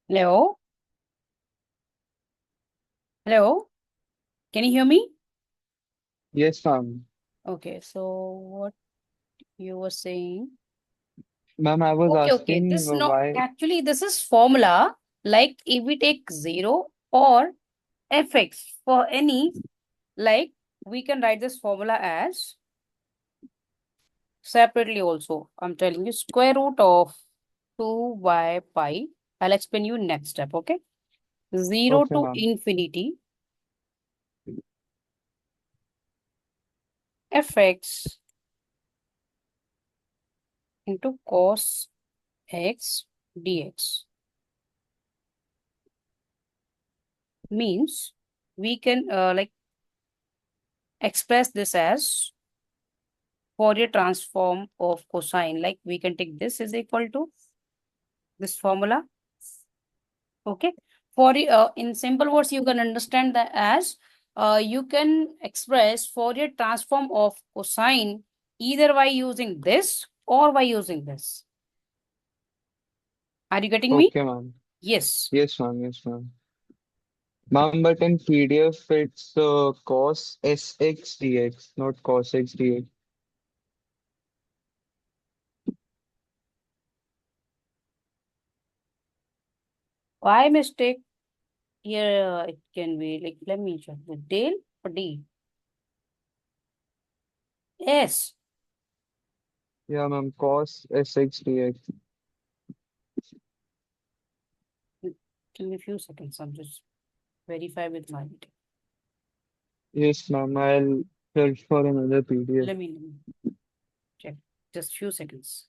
Hello? Hello? Can you hear me? Yes, ma'am. Okay, so what you were saying? Ma'am, I was Okay. asking This no, why. actually, this is formula. Like if we take 0 or fx for any, like we can write this formula as separately also. I'm telling you square root of 2 pi. I'll explain you next step, okay? 0 Okay, to ma'am. infinity fx into cos x dx means we can like express this as Fourier transform of cosine. Like we can take this is equal to this formula. Okay. Fourier, in simple words, you can understand that as you can express Fourier transform of cosine either by using this or by using this. Are you getting me? Okay, ma'am. Yes. Yes, ma'am. Yes, ma'am. Ma'am, but in PDF, it's cos SX dx, not cos X dx. Why mistake? Here it can be like let me check the del or D. Yes. Yeah, ma'am. Cos SX dx. Give me a few seconds. I'm just verify with my detail. Yes, ma'am. I'll search for another PDF. Let me check. Just few seconds.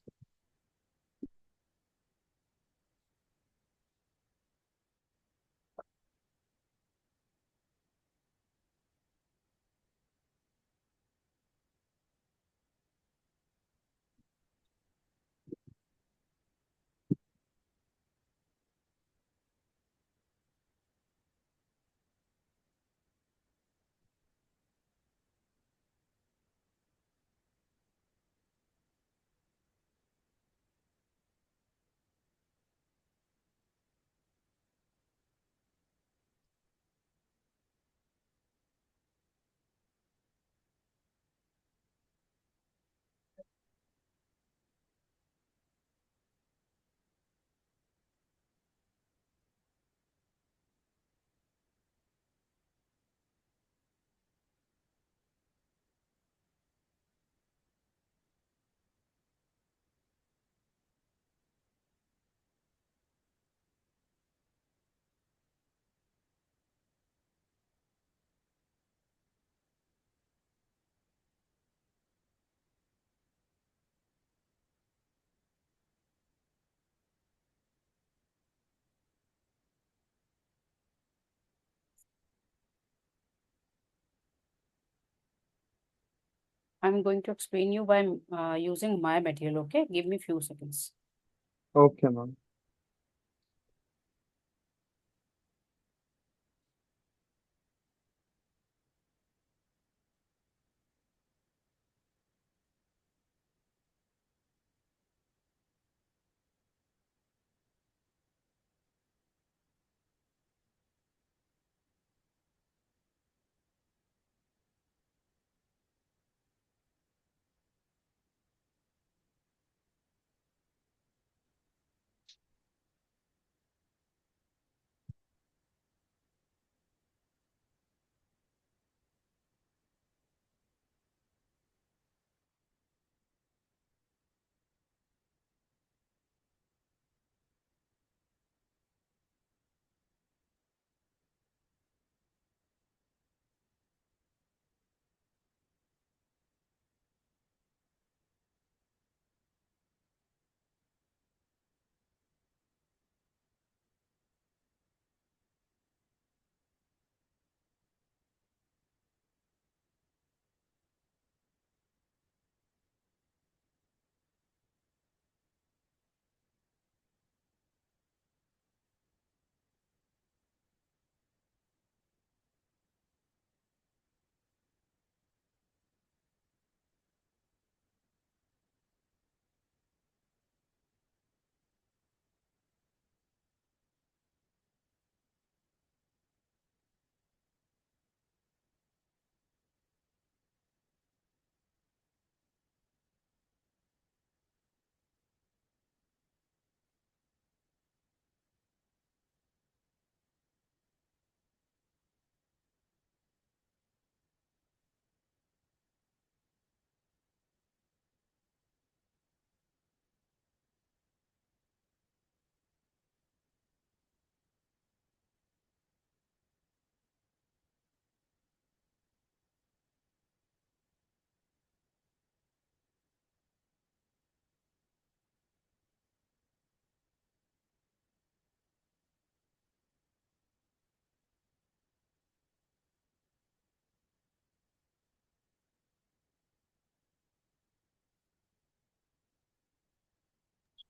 I'm going to explain you by using my material. Okay, give me few seconds. Okay, ma'am.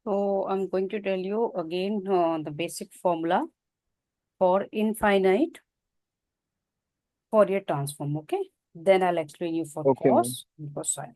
So I'm going to tell you again the basic formula for infinite Fourier transform, okay? Then I'll explain you for Okay, ma'am. cos and cosine.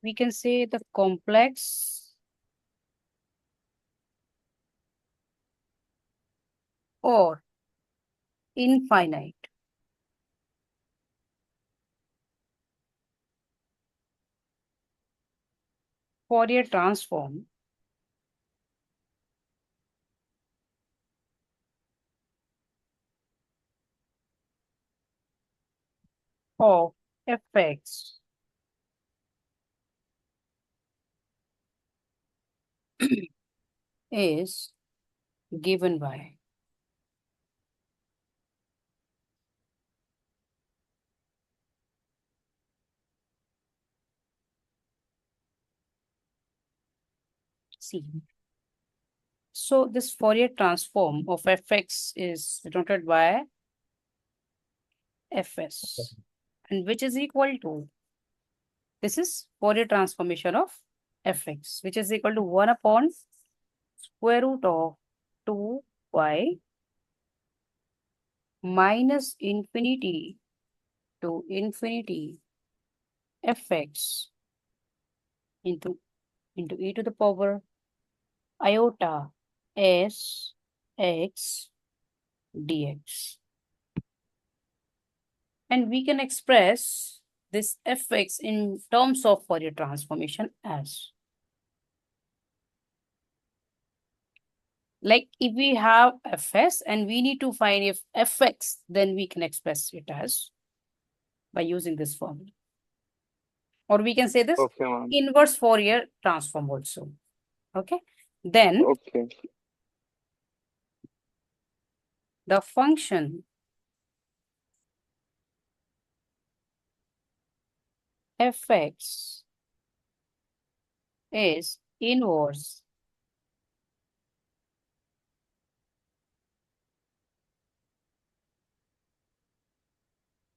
We can say the complex or infinite Fourier transform of fx is given by, see. So this Fourier transform of fx is denoted by fs, and which is equal to, this is Fourier transformation of fx, which is equal to 1 upon square root of 2y minus infinity to infinity fx into e to the power iota s x dx. And we can express this fx in terms of Fourier transformation as, like if we have fs and we need to find if fx, then we can express it as by using this formula. Or we can say this Okay, ma'am. inverse Fourier transform also. Okay. Then Okay. the function fx is inverse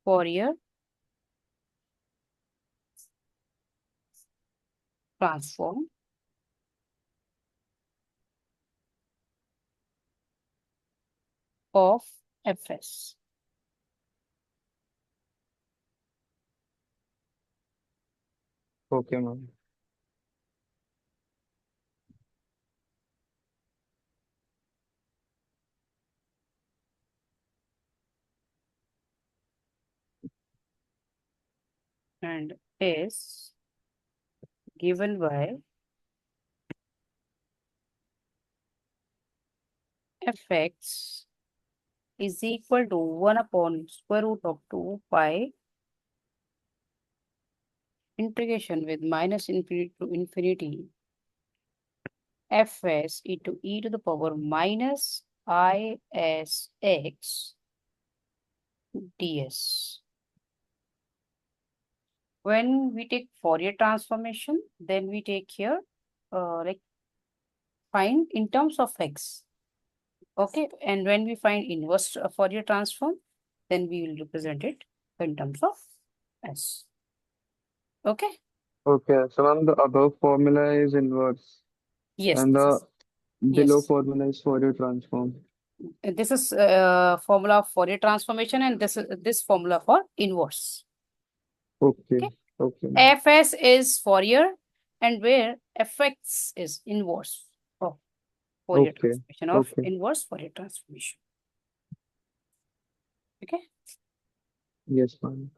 Fourier transform of fs. Okay, ma'am. And is given by fx is equal to 1 upon square root of 2 pi integration with minus infinity to infinity fs into e to the power minus isx ds. When we take Fourier transformation, then we take here like find in terms of x. Okay, and when we find inverse Fourier transform, then we will represent it in terms of s. Okay. Okay, so ma'am, the above formula is inverse, Yes, and this the is below yes. formula is Fourier transform. This is formula of Fourier transformation, and this formula for inverse. Okay, Okay. okay, ma'am. Fs is Fourier, and where fx is inverse of Fourier Okay, transformation of okay. inverse Fourier transformation. Okay. Yes, ma'am.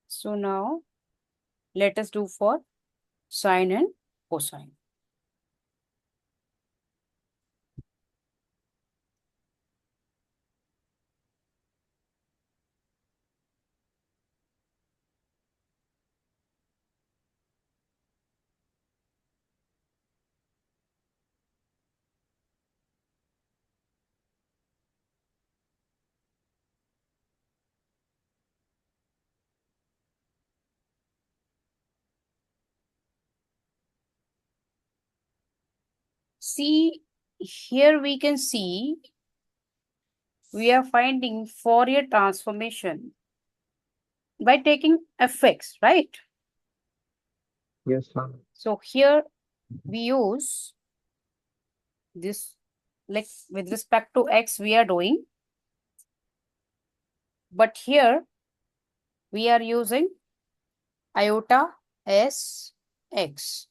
So now let us do for sine and cosine. See, here we can see we are finding Fourier transformation by taking fx, right? Yes, ma'am. So here we use this, like with respect to x we are doing, but here we are using iota s x.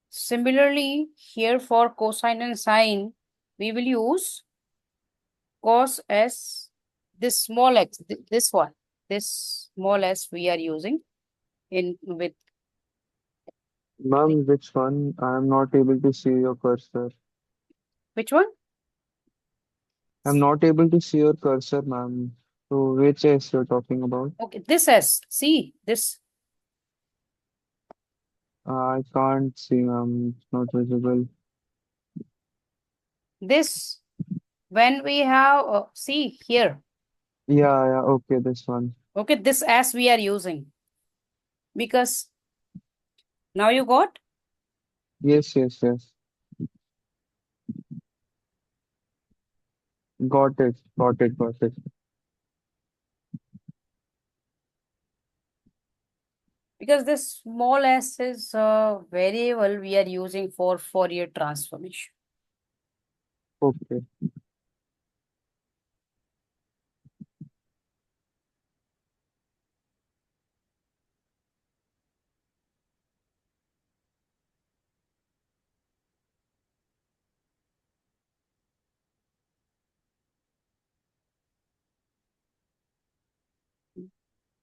Similarly, here for cosine and sine, we will use cos s, this small x, this one, this small s we are using in with, Ma'am, which one? I am not able to see your cursor. which one? I'm not able to see your cursor, ma'am. So which S you're talking about? Okay, this s. See this, I can't see, ma'am. It's not visible. this when we have see here. Yeah, yeah, okay, this one. Okay, this s we are using because now you got. Yes, yes, yes. Got it, got it, got it. Because this small s is a variable we are using for Fourier transformation. Okay,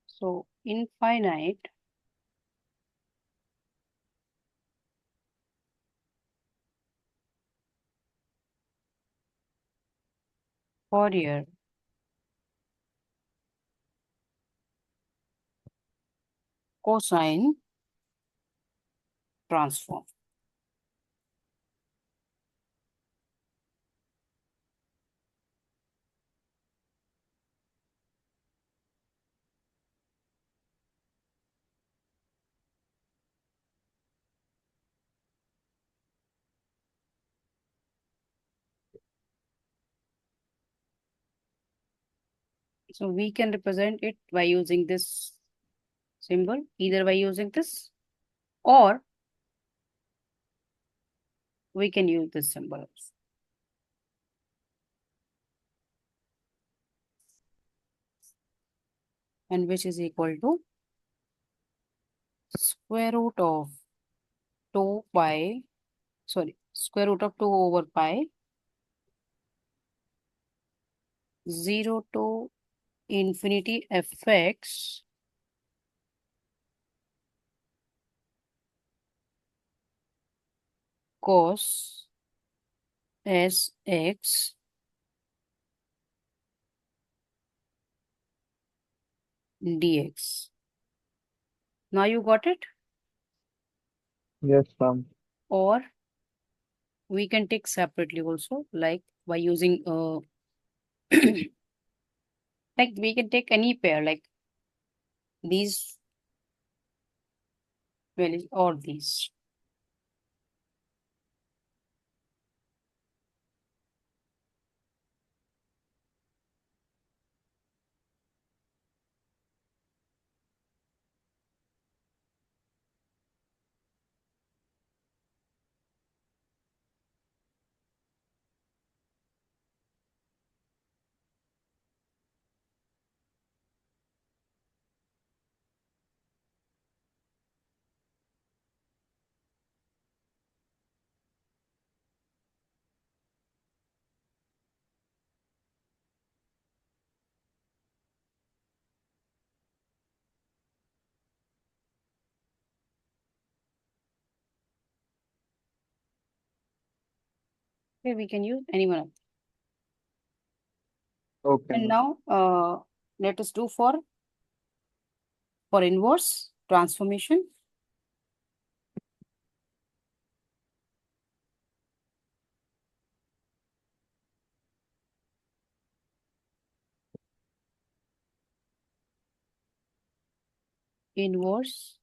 So infinite Fourier cosine transform. So we can represent it by using this symbol, either by using this or we can use this symbol also. And which is equal to square root of 2 pi, sorry, square root of 2 over pi, 0 to infinity fx cos sx dx. Now you got it? yes, ma'am. Or we can take separately also, like by using like we can take any pair, like these values or these. Okay, we can use any one of them. Okay, And ma'am. now let us do for inverse transformation. Inverse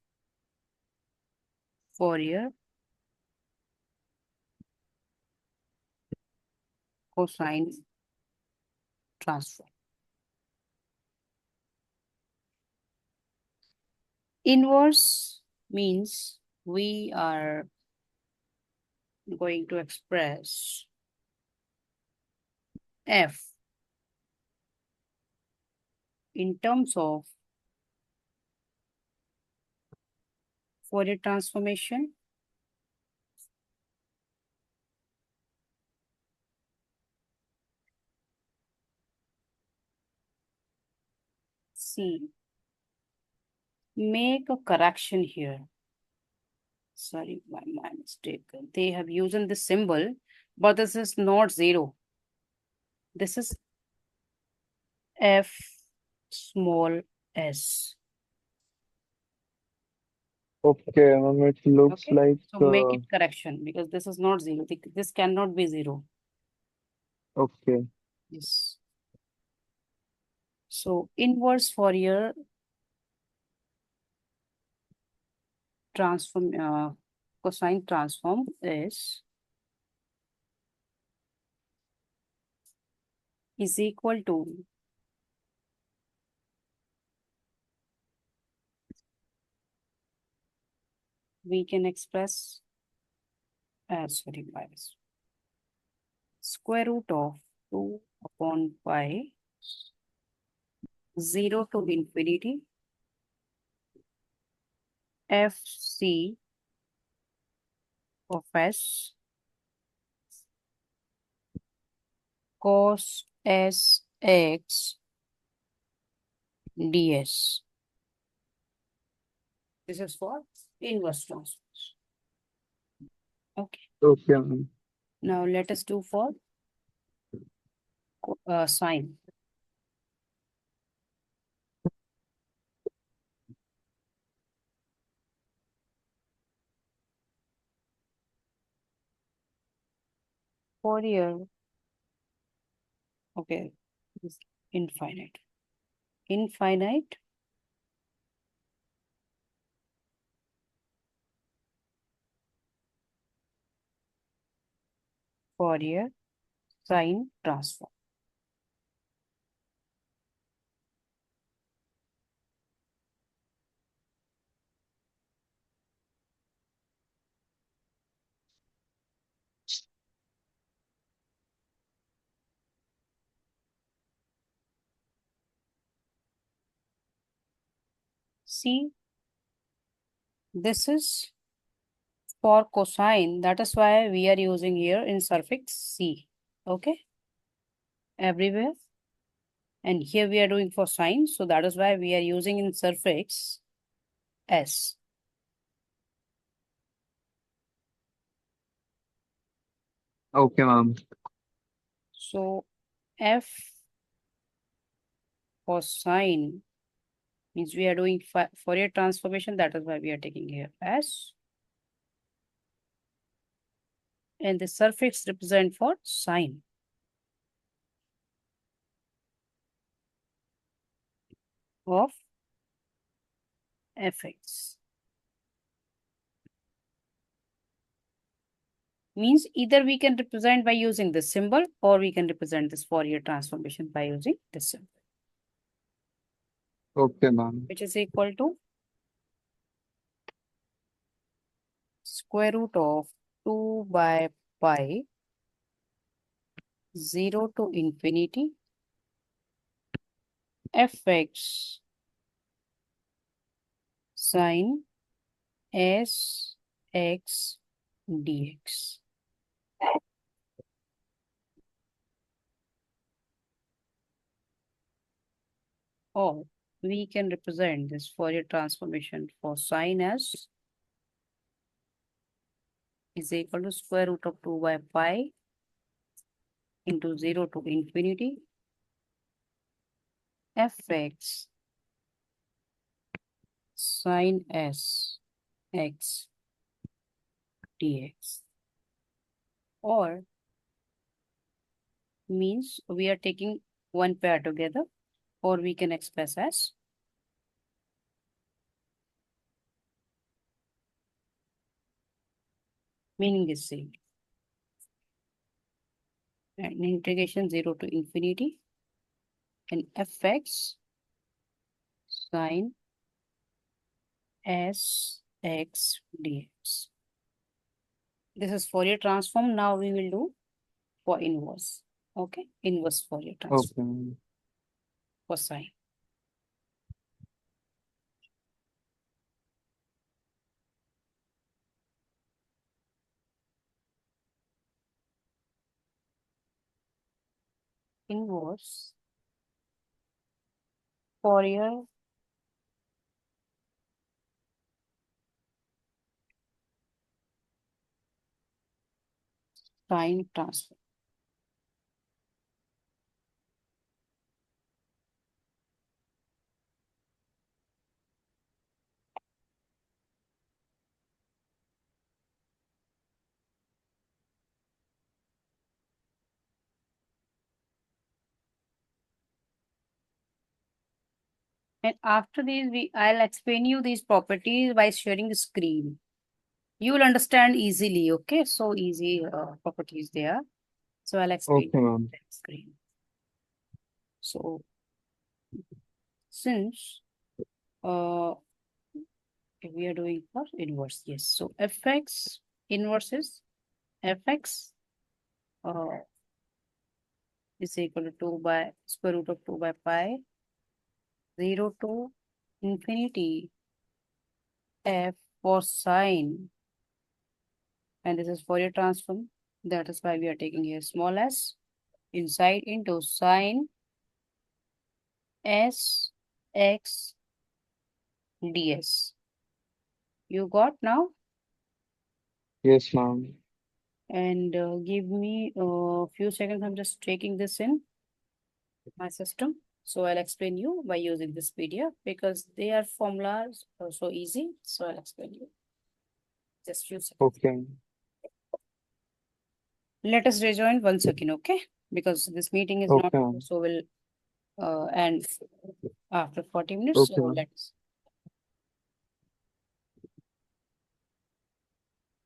Fourier cosine transform. Inverse means we are going to express f in terms of Fourier transformation. See, make a correction here. Sorry, my mistake. They have used this symbol, but this is not zero. This is f small s. Okay, it looks Okay, like so make it correction because this is not zero. This cannot be zero. okay. Yes. So inverse Fourier transform cosine transform is equal to we can express as sorry minus square root of 2 upon pi 0 to infinity fc of s cos sx ds. This is for inverse transform. Okay. Okay, ma'am. Now let us do for sine. Fourier, okay, is infinite. Infinite Fourier sine transform. See, this is for cosine. That is why we are using here in suffix c. Okay, everywhere. And here we are doing for sine. So that is why we are using in suffix s. Okay, ma'am. So f for sine means we are doing Fourier transformation. That is why we are taking here s. And the suffix represent for sine of fx. Means either we can represent by using this symbol or we can represent this Fourier transformation by using this symbol, Okay, ma'am. which is equal to square root of 2 by pi 0 to infinity fx sine s x dx. Or we can represent this Fourier transformation for sine s is equal to square root of 2 by pi into 0 to infinity fx sine s x dx. Or means we are taking one pair together, or we can express as meaning is same. and integration 0 to infinity and fx sine s x dx. This is Fourier transform. Now we will do for inverse. Okay, inverse Fourier transform Okay. for sine. Inverse Fourier sine transform. And after these, I'll explain you these properties by sharing the screen. You will understand easily. Okay, so easy properties there. So I'll explain Okay, ma'am. the screen. So since uh we are doing for inverse, yes. So fx inverse is fx is equal to 2 by square root of 2 by pi 0 to infinity f for sine, and this is Fourier transform. That is why we are taking here small s inside into sine s x ds. You got now? Yes, ma'am. And give me a few seconds. I'm just taking this in my system. So I'll explain you by using this PDF because they are formulas are so easy. So I'll explain you just few seconds. Okay. Let us rejoin 1 second, okay? Because this meeting is not Okay, over, ma'am. so we'll end after 40 minutes. So Okay, ma'am. let's